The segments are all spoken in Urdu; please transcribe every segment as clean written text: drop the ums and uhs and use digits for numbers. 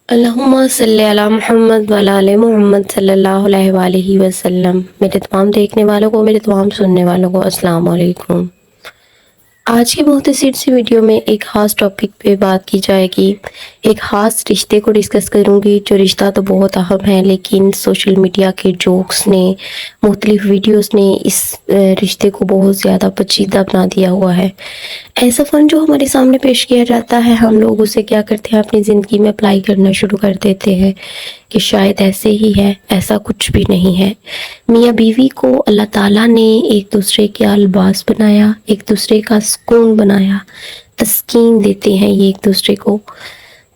اللہم صلی علی محمد وعلی آل محمد صلی اللہ علیہ وآلہ وسلم۔ میرے تمام دیکھنے والوں کو، میرے تمام سننے والوں کو السلام علیکم۔ آج کی مختصر سی ویڈیو میں ایک خاص ٹاپک پہ بات کی جائے گی، ایک خاص رشتے کو ڈسکس کروں گی، جو رشتہ تو بہت اہم ہے لیکن سوشل میڈیا کے جوکس نے، مختلف ویڈیوز نے اس رشتے کو بہت زیادہ پیچیدہ بنا دیا ہوا ہے۔ ایسا فن جو ہمارے سامنے پیش کیا جاتا ہے، ہم لوگ اسے کیا کرتے ہیں، اپنی زندگی میں اپلائی کرنا شروع کر دیتے ہیں کہ شاید ایسے ہی ہے، ایسا کچھ بھی نہیں ہے۔ میاں بیوی کو اللہ تعالیٰ نے ایک دوسرے کا لباس بنایا، ایک دوسرے کا سکون بنایا، تسکین دیتے ہیں یہ ایک دوسرے کو۔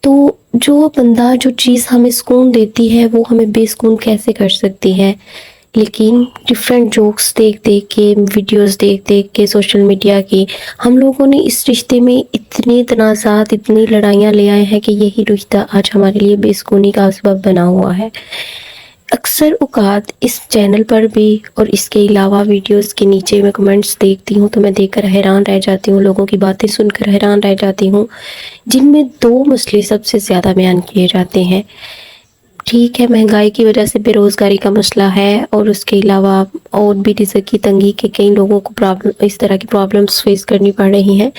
تو جو بندہ، جو چیز ہمیں سکون دیتی ہے وہ ہمیں بے سکون کیسے کر سکتی ہے؟ لیکن ڈیفرنٹ جوکس دیکھ دیکھ کے، ویڈیوز دیکھ دیکھ کے سوشل میڈیا کی، ہم لوگوں نے اس رشتے میں اتنے تنازعات، اتنی لڑائیاں لے آئے ہیں کہ یہی رشتہ آج ہمارے لیے بے سکونی کا سبب بنا ہوا ہے۔ اکثر اوقات اس چینل پر بھی اور اس کے علاوہ ویڈیوز کے نیچے میں کمنٹس دیکھتی ہوں تو میں دیکھ کر حیران رہ جاتی ہوں، لوگوں کی باتیں سن کر حیران رہ جاتی ہوں، جن میں دو مسئلے سب سے زیادہ بیان کیے جاتے ہیں۔ ٹھیک ہے، مہنگائی کی وجہ سے بے روزگاری کا مسئلہ ہے، اور اس کے علاوہ اور بھی رزق کی تنگی کے کئی لوگوں کو اس طرح کی پرابلمس فیس کرنی پڑ رہی ہیں،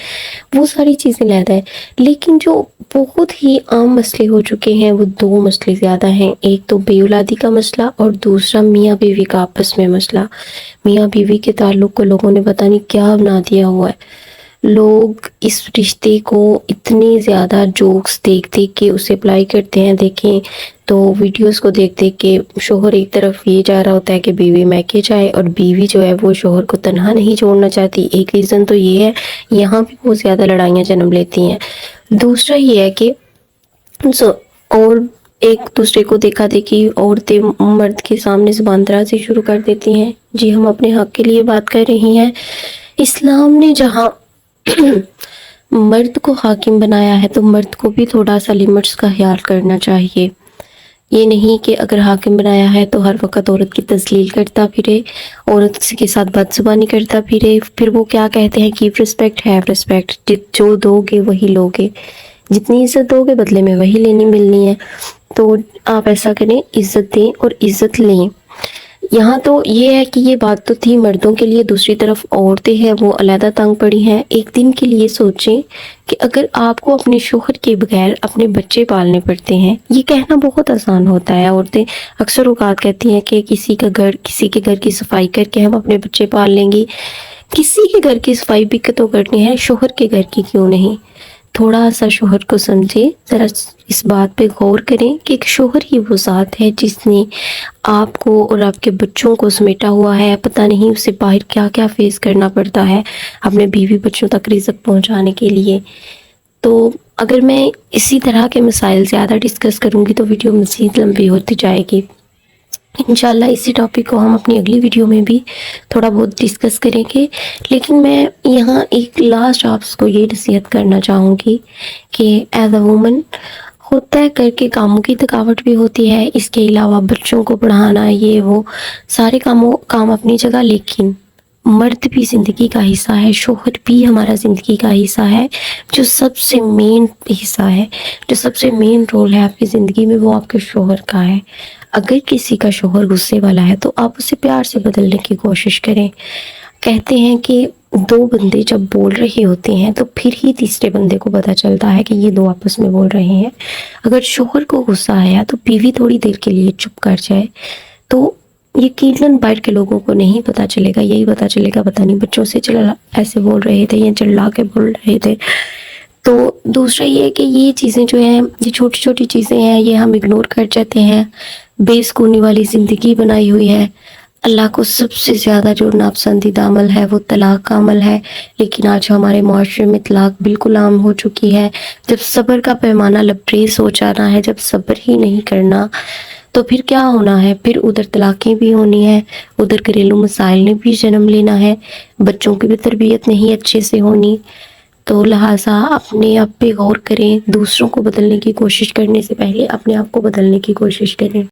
وہ ساری چیزیں لیتا ہے۔ لیکن جو بہت ہی عام مسئلے ہو چکے ہیں، وہ دو مسئلے زیادہ ہیں، ایک تو بے اولادی کا مسئلہ اور دوسرا میاں بیوی کا آپس میں مسئلہ۔ میاں بیوی کے تعلق کو لوگوں نے پتہ نہیں کیا بنا دیا ہوا ہے۔ لوگ اس رشتے کو اتنے زیادہ جوکس دیکھ دیکھ کے اسے اپلائی کرتے ہیں۔ دیکھیں تو ویڈیوز کو دیکھ دیکھ کے شوہر ایک طرف یہ چاہ رہا ہوتا ہے کہ بیوی میکے جائے، اور بیوی جو ہے وہ شوہر کو تنہا نہیں چھوڑنا چاہتی۔ ایک ریزن تو یہ ہے، یہاں بھی بہت زیادہ لڑائیاں جنم لیتی ہیں۔ دوسرا یہ ہے کہ اور ایک دوسرے کو دیکھا دیکھی عورتیں مرد کے سامنے زبان درازی شروع کر دیتی ہیں۔ جی، ہم اپنے حق کے لیے بات کر رہی ہیں۔ اسلام نے جہاں مرد کو حاکم بنایا ہے تو مرد کو بھی تھوڑا سا لیمٹس کا خیال کرنا چاہیے۔ یہ نہیں کہ اگر حاکم بنایا ہے تو ہر وقت عورت کی تذلیل کرتا پھرے، عورت کے ساتھ بد زبانی کرتا پھرے۔ پھر وہ کیا کہتے ہیں، کیپ رسپیکٹ، ہیو رسپیکٹ، جو دو گے وہی لوگے، جتنی عزت دو گے بدلے میں وہی لینی ملنی ہے۔ تو آپ ایسا کریں، عزت دیں اور عزت لیں۔ یہاں تو یہ ہے کہ یہ بات تو تھی مردوں کے لیے، دوسری طرف عورتیں ہیں وہ علیحدہ تنگ پڑی ہیں۔ ایک دن کے لیے سوچیں کہ اگر آپ کو اپنے شوہر کے بغیر اپنے بچے پالنے پڑتے ہیں، یہ کہنا بہت آسان ہوتا ہے، عورتیں اکثر اوقات کہتی ہیں کہ کسی کے گھر کی صفائی کر کے ہم اپنے بچے پال لیں گی۔ کسی کے گھر کی صفائی بھی تو کرنی ہے، شوہر کے گھر کی کیوں نہیں؟ تھوڑا سا شوہر کو سمجھیں، ذرا اس بات پہ غور کریں کہ ایک شوہر ہی وہ ذات ہے جس نے آپ کو اور آپ کے بچوں کو سمیٹا ہوا ہے۔ پتہ نہیں اسے باہر کیا کیا فیس کرنا پڑتا ہے اپنے بیوی بچوں تک رزق پہنچانے کے لیے۔ تو اگر میں اسی طرح کے مسائل زیادہ ڈسکس کروں گی تو ویڈیو مزید لمبی ہوتی جائے گی۔ انشاءاللہ اسی ٹاپک کو ہم اپنی اگلی ویڈیو میں بھی تھوڑا بہت ڈسکس کریں گے، لیکن میں یہاں ایک لاسٹ آپ کو یہ نصیحت کرنا چاہوں گی کہ ایز اے وومن ہوتا ہے، کر کے کاموں کی تھکاوٹ بھی ہوتی ہے، اس کے علاوہ بچوں کو پڑھانا، یہ وہ سارے کام اپنی جگہ، لیکن مرد بھی زندگی کا حصہ ہے، شوہر بھی ہمارا زندگی کا حصہ ہے۔ جو سب سے مین حصہ ہے، جو سب سے مین رول ہے آپ کی زندگی میں، وہ آپ کے شوہر کا ہے۔ اگر کسی کا شوہر غصے والا ہے تو آپ اسے پیار سے بدلنے کی کوشش کریں۔ کہتے ہیں کہ دو بندے جب بول رہے ہوتے ہیں تو پھر ہی تیسرے بندے کو پتہ چلتا ہے کہ یہ دو آپس میں بول رہے ہیں۔ اگر شوہر کو غصہ آیا تو بیوی تھوڑی دیر کے لیے چپ کر جائے تو یقیناً باہر کے لوگوں کو نہیں پتہ چلے گا، یہی پتہ چلے گا پتہ نہیں بچوں سے ایسے بول رہے تھے یا چلا کے بول رہے تھے۔ تو دوسرا یہ ہے کہ یہ چیزیں جو ہیں، یہ چھوٹی چھوٹی چیزیں ہیں، یہ ہم اگنور کر جاتے ہیں۔ بے سکونی والی زندگی بنائی ہوئی ہے۔ اللہ کو سب سے زیادہ جو ناپسندیدہ عمل ہے وہ طلاق کا عمل ہے، لیکن آج ہمارے معاشرے میں طلاق بالکل عام ہو چکی ہے۔ جب صبر کا پیمانہ لبریز ہو جانا ہے، جب صبر ہی نہیں کرنا تو پھر کیا ہونا ہے؟ پھر ادھر طلاقیں بھی ہونی ہے، ادھر گھریلو مسائل نے بھی جنم لینا ہے، بچوں کی بھی تربیت نہیں اچھے سے ہونی۔ تو لہٰذا اپنے آپ پہ غور کریں، دوسروں کو بدلنے کی کوشش کرنے سے پہلے اپنے آپ کو بدلنے کی کوشش کریں۔